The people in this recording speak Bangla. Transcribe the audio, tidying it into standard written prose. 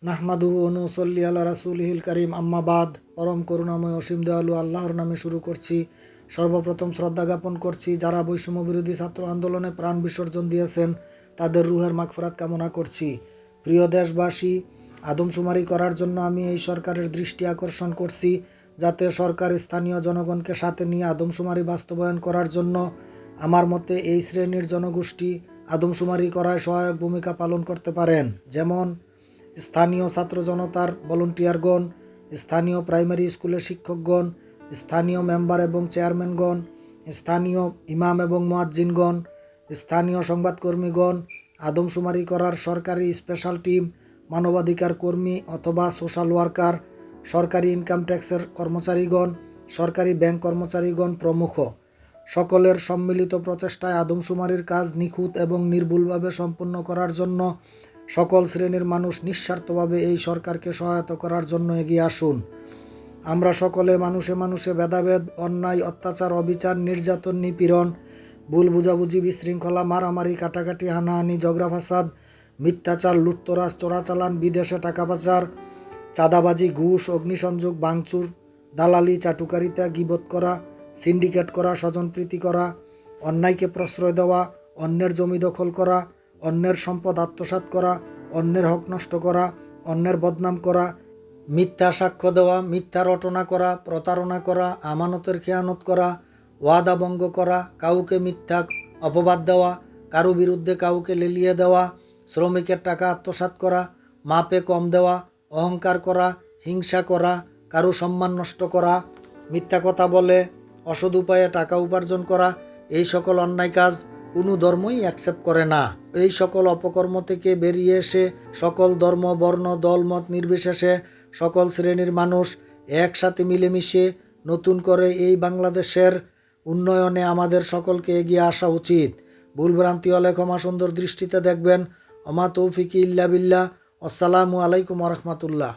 নাহমাদুহু ওয়া নুসাল্লি আলা রাসূলিহিল কারীম আম্মা বাদ। পরম করুণাময় অসীম দয়ালু আল্লাহর নামে শুরু করছি। সর্বপ্রথম শ্রদ্ধা জ্ঞাপন করছি যারা বৈষম্য বিরোধী ছাত্র আন্দোলনে প্রাণ বিসর্জন দিয়েছেন, তাদের রুহের মাগফিরাত কামনা করছি। প্রিয় দেশবাসী, আদমশুমারি করার জন্য আমি এই সরকারের দৃষ্টি আকর্ষণ করছি, যাতে সরকার স্থানীয় জনগণকে সাথে নিয়ে আদমশুমারি বাস্তবায়ন করার জন্য আমার মতে এই শ্রেণীর জনগোষ্ঠী আদমশুমারি করায় সহায়ক ভূমিকা পালন করতে পারেন। যেমন স্থানীয় ছাত্র জনতার ভলান্টিয়ারগণ, স্থানীয় প্রাইমারি স্কুলের শিক্ষকগণ, স্থানীয় মেম্বার এবং চেয়ারম্যানগণ, স্থানীয় ইমাম এবং মুয়াজ্জিনগণ, স্থানীয় সংবাদকর্মীগণ, আদমশুমারি করার সরকারি স্পেশাল টিম, মানবাধিকার কর্মী অথবা সোশ্যাল ওয়ার্কার, সরকারি ইনকাম ট্যাক্সের কর্মচারীগণ, সরকারি ব্যাংক কর্মচারীগণ প্রমুখ। সকলের সম্মিলিত প্রচেষ্টায় আদমশুমারির কাজ নিখুঁত এবং নির্ভুলভাবে সম্পন্ন করার জন্য সকল শ্রেণীর মানুষ নিঃস্বার্থভাবে এই সরকারকে সহায়তা করার জন্য এগিয়ে আসুন। আমরা সকলে মানুষে মানুষে ভেদাভেদ, অন্যায়, অত্যাচার, অবিচার, নির্যাতন, নিপীড়ন, ভুল বুঝাবুঝি, বিশৃঙ্খলা, মারামারি, কাটাকাটি, হানাহানি, ঝগড়া ফাসাদ, মিথ্যাচার, লুটতরাজ, চোরাচালান, বিদেশে টাকা পাচার, চাঁদাবাজি, ঘুষ, অগ্নিসংযোগ, ভাঙচুর, দালালি, চাটুকারিতা, গীবত করা, সিন্ডিকেট করা, স্বজনপ্রীতি করা, অন্যায়কে প্রশ্রয় দেওয়া, অন্যের জমি দখল করা, অন্যের সম্পদ আত্মসাৎ করা, অন্যের হক নষ্ট করা, অন্যের বদনাম করা, মিথ্যা সাক্ষ্য দেওয়া, মিথ্যা রটনা করা, প্রতারণা করা, আমানতের খেয়ানত করা, ওয়াদা ভঙ্গ করা, কাউকে মিথ্যা অপবাদ দেওয়া, কারো বিরুদ্ধে কাউকে লেলিয়ে দেওয়া, শ্রমিকের টাকা আত্মসাৎ করা, মাপে কম দেওয়া, অহংকার করা, হিংসা করা, কারো সম্মান নষ্ট করা, মিথ্যা কথা বলে অসৎ উপায়ে টাকা উপার্জন করা, এই সকল অন্যায় কাজ কোনো ধর্মই অ্যাকসেপ্ট করে না। এই সকল অপকর্ম থেকে বেরিয়ে এসে সকল ধর্ম, বর্ণ, দলমত নির্বিশেষে সকল শ্রেণীর মানুষ একসাথে মিলেমিশে নতুন করে এই বাংলাদেশের উন্নয়নে আমাদের সকলকে এগিয়ে আসা উচিত। ভুলভ্রান্তি হলে ক্ষমা সুন্দর দৃষ্টিতে দেখবেন। ওমা তৌফিকি ইল্লা বিল্লাহ। আসসালামু আলাইকুম ওয়া রাহমাতুল্লাহ।